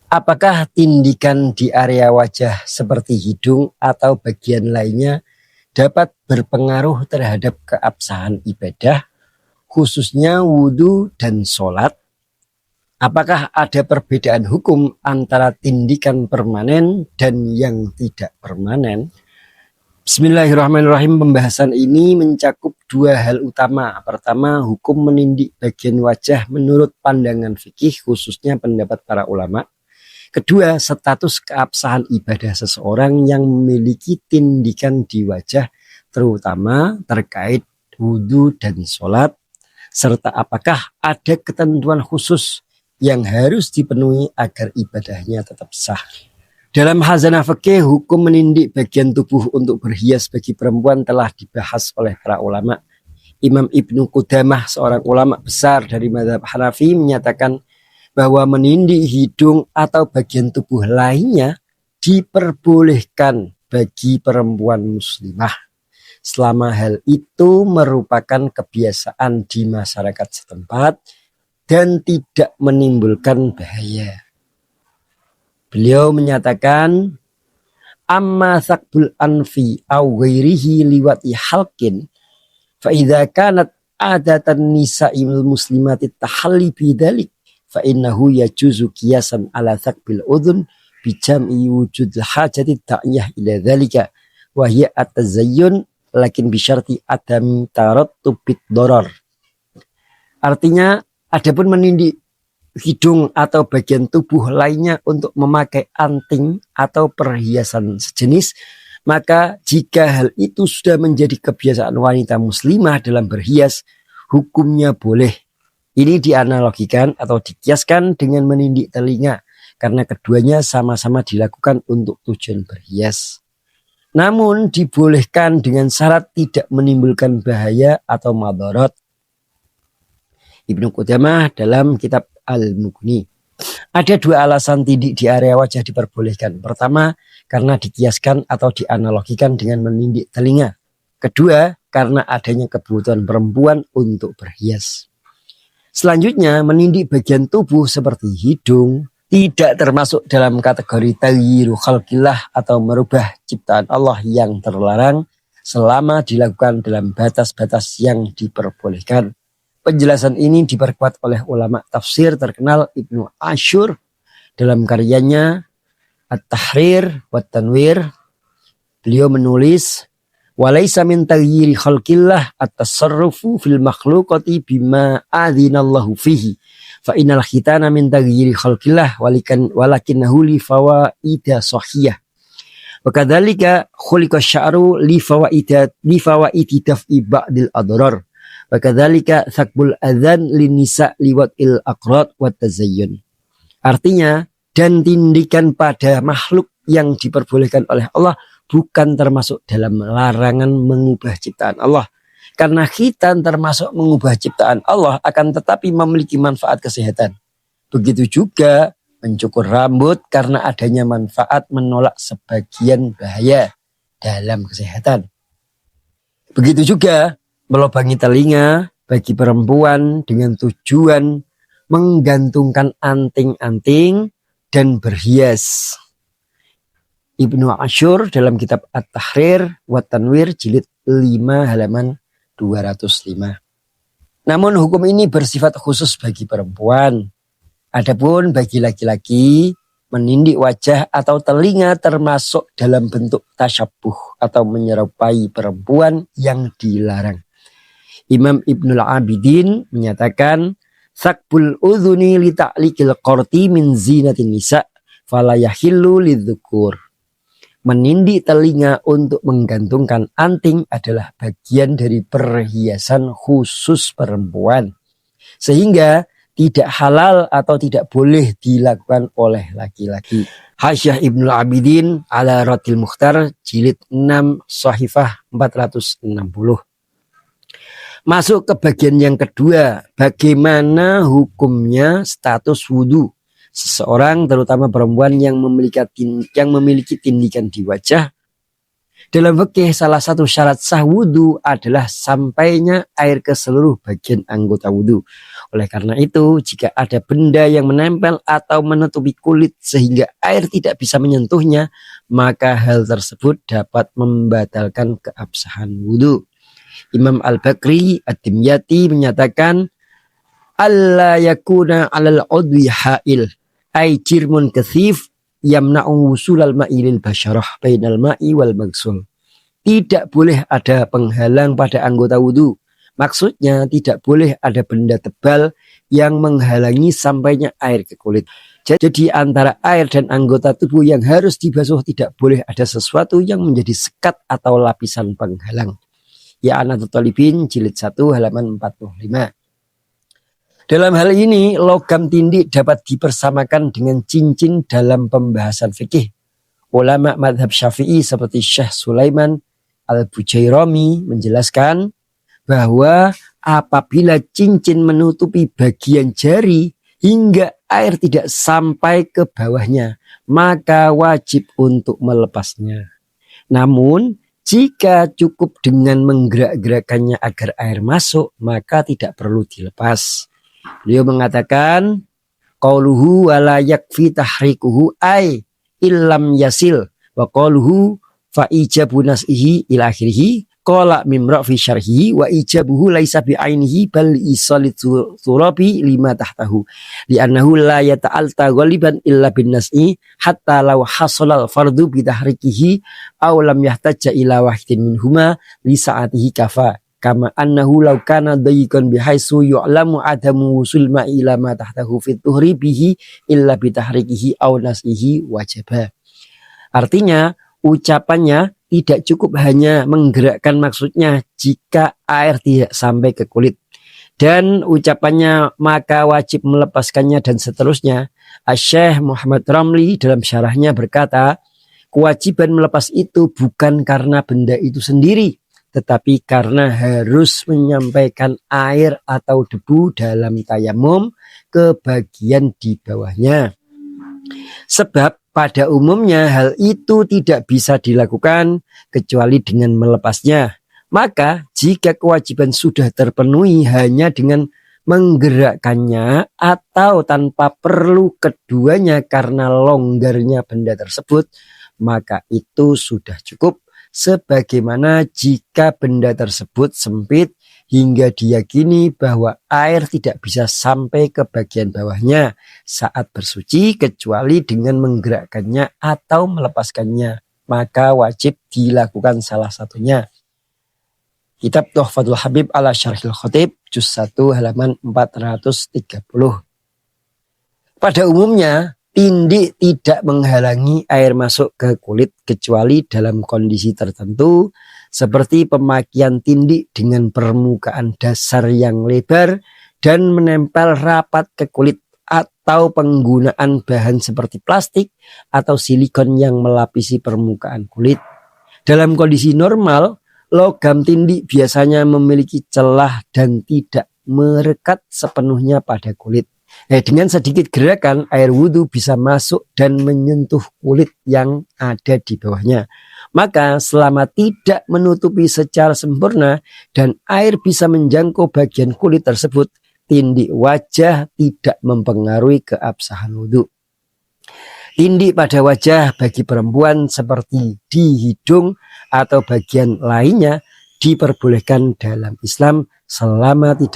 Apakah tindikan di area wajah seperti hidung atau bagian lainnya dapat berpengaruh terhadap keabsahan ibadah, khususnya wudhu dan sholat? Apakah ada perbedaan hukum antara tindikan permanen dan yang tidak permanen? Bismillahirrahmanirrahim. Pembahasan ini mencakup dua hal utama. Pertama, hukum menindik bagian wajah menurut pandangan fikih, khususnya pendapat para ulama. Kedua, status keabsahan ibadah seseorang yang memiliki tindikan di wajah, terutama terkait wudhu dan sholat, serta apakah ada ketentuan khusus yang harus dipenuhi agar ibadahnya tetap sah. Dalam khazanah fikih, hukum menindik bagian tubuh untuk berhias bagi perempuan telah dibahas oleh para ulama. Imam Ibnu Qudamah, seorang ulama besar dari mazhab Hanafi, menyatakan bahwa menindik hidung atau bagian tubuh lainnya diperbolehkan bagi perempuan muslimah selama hal itu merupakan kebiasaan di masyarakat setempat dan tidak menimbulkan bahaya. Beliau menyatakan, amma thaqbul anfi aw ghairihi liwati halqin fa idza kanat adatan nisa'il muslimati tahalli bidzalik fa innahu yajuzu qiyasan ala thaqbil udhun bi jam'i wujud hajati ta'iyah ila dzalika wa hiya at-tazayyun lakin bi syarti adami tarattubid darar. Artinya, adapun menindik hidung atau bagian tubuh lainnya untuk memakai anting atau perhiasan sejenis, maka jika hal itu sudah menjadi kebiasaan wanita muslimah dalam berhias, hukumnya boleh. Ini dianalogikan atau dikiaskan dengan menindik telinga, karena keduanya sama-sama dilakukan untuk tujuan berhias. Namun dibolehkan dengan syarat tidak menimbulkan bahaya atau madarat. Ibnu Qudamah dalam kitab Al-Mughni. Ada dua alasan tindik di area wajah diperbolehkan. Pertama, karena dikiaskan atau dianalogikan dengan menindik telinga. Kedua, karena adanya kebutuhan perempuan untuk berhias. Selanjutnya, menindik bagian tubuh seperti hidung tidak termasuk dalam kategori taghyiru khalqillah atau merubah ciptaan Allah yang terlarang selama dilakukan dalam batas-batas yang diperbolehkan. Penjelasan ini diperkuat oleh ulama tafsir terkenal Ibnu Ashur dalam karyanya At-Tahrir wa Tanwir. Beliau menulis, walaysa min taghyiri khalqillah at-tasarrufu fil makhluqati bima adzinallahu fihi fa innal khitana min taghyiri khalqillah walakinnahu li fawaida sahihah wa kadzalika khuliqa sya'ru li fawaidi daf'i ba'dil adrar wa kadzalika thaqbul adzan linnisa liwatil aqrad wa tazayyun. Artinya, dan tindikan pada makhluk yang diperbolehkan oleh Allah bukan termasuk dalam larangan mengubah ciptaan Allah. Karena khitan termasuk mengubah ciptaan Allah, akan tetapi memiliki manfaat kesehatan. Begitu juga mencukur rambut karena adanya manfaat menolak sebagian bahaya dalam kesehatan. Begitu juga melobangi telinga bagi perempuan dengan tujuan menggantungkan anting-anting dan berhias. Ibnu Ashur dalam kitab At-Tahrir wa Tanwir jilid 5 halaman 205. Namun hukum ini bersifat khusus bagi perempuan. Adapun bagi laki-laki, menindik wajah atau telinga termasuk dalam bentuk tasyabuh atau menyerupai perempuan yang dilarang. Imam Ibnul Abidin menyatakan, Thaqbul udhuni li ta'likil qarti min zinatin nisa fala yahillu lidzukur. Menindih telinga untuk menggantungkan anting adalah bagian dari perhiasan khusus perempuan, sehingga tidak halal atau tidak boleh dilakukan oleh laki-laki. Hasyiah Ibnul Abidin ala Radil Mukhtar jilid 6 Shahifah 460. Masuk ke bagian yang kedua, bagaimana hukumnya status wudhu seseorang, terutama perempuan yang memiliki tindikan di wajah Dalam fikih salah satu syarat sah wudhu adalah sampainya air ke seluruh bagian anggota wudhu. Oleh karena itu, jika ada benda yang menempel atau menutupi kulit sehingga air tidak bisa menyentuhnya, maka hal tersebut dapat membatalkan keabsahan wudhu. Imam Al-Bakri Ad-Dimyati menyatakan, alla yakuna 'alal 'udwi ha'il ay jirmun kathif yamna'u wusulal ma'i lil basyarah bainal ma'i wal magsul. Tidak boleh ada penghalang pada anggota wudhu. Maksudnya tidak boleh ada benda tebal yang menghalangi sampainya air ke kulit. Jadi antara air dan anggota tubuh yang harus dibasuh tidak boleh ada sesuatu yang menjadi sekat atau lapisan penghalang. Ya Anatul Talibin jilid 1 halaman 45. Dalam hal ini, logam tindik dapat dipersamakan dengan cincin dalam pembahasan fikih. Ulama madhab Syafi'i seperti Syekh Sulaiman Al-Bujairami menjelaskan bahwa apabila cincin menutupi bagian jari hingga air tidak sampai ke bawahnya, maka wajib untuk melepasnya. Namun, jika cukup dengan menggerak-gerakannya agar air masuk, maka tidak perlu dilepas. Beliau mengatakan, qauluhu wala yakfi tahrikuhu ay illam yasil wa qauluhu fa ijabu nas'ihi ila akhirih qala mimra fi syarhi wa ijabuhu laisa bi ainihi bal isalit turabi lima tahtahu li'annahu la yata'alta ghaliban illa bin nas'i hatta law hasalal fardu bi tahrikihi aw lam yahtajja ila wahidin minhuma li sa'atihi kafa kama annahu law kana dayiqan bihaisu yu'lamu adamu wusul ma ila ma tahtahu fit tuhri bihi illa bi tahrikihi aw nas'ihi wajaba. Artinya ucapannya tidak cukup hanya menggerakkan maksudnya jika air tidak sampai ke kulit. Dan ucapannya maka wajib melepaskannya dan seterusnya. Syekh Muhammad Ramli dalam syarahnya berkata, kewajiban melepas itu bukan karena benda itu sendiri, tetapi karena harus menyampaikan air atau debu dalam tayamum ke bagian di bawahnya. Sebab pada umumnya hal itu tidak bisa dilakukan kecuali dengan melepasnya. Maka jika kewajiban sudah terpenuhi hanya dengan menggerakkannya atau tanpa perlu keduanya karena longgarnya benda tersebut, maka itu sudah cukup. Sebagaimana jika benda tersebut sempit hingga diyakini bahwa air tidak bisa sampai ke bagian bawahnya saat bersuci kecuali dengan menggerakkannya atau melepaskannya, maka wajib dilakukan salah satunya. Kitab Tuhfatul Habib ala Syarhil Khatib juz 1 halaman 430. Pada umumnya tindik tidak menghalangi air masuk ke kulit kecuali dalam kondisi tertentu seperti pemakaian tindik dengan permukaan dasar yang lebar dan menempel rapat ke kulit atau penggunaan bahan seperti plastik atau silikon yang melapisi permukaan kulit. Dalam kondisi normal, logam tindik biasanya memiliki celah dan tidak merekat sepenuhnya pada kulit. Dengan sedikit gerakan air wudhu bisa masuk dan menyentuh kulit yang ada di bawahnya. Maka selama tidak menutupi secara sempurna dan air bisa menjangkau bagian kulit tersebut, tindik wajah tidak mempengaruhi keabsahan wudhu. Tindik pada wajah bagi perempuan seperti di hidung atau bagian lainnya diperbolehkan dalam Islam selama tidak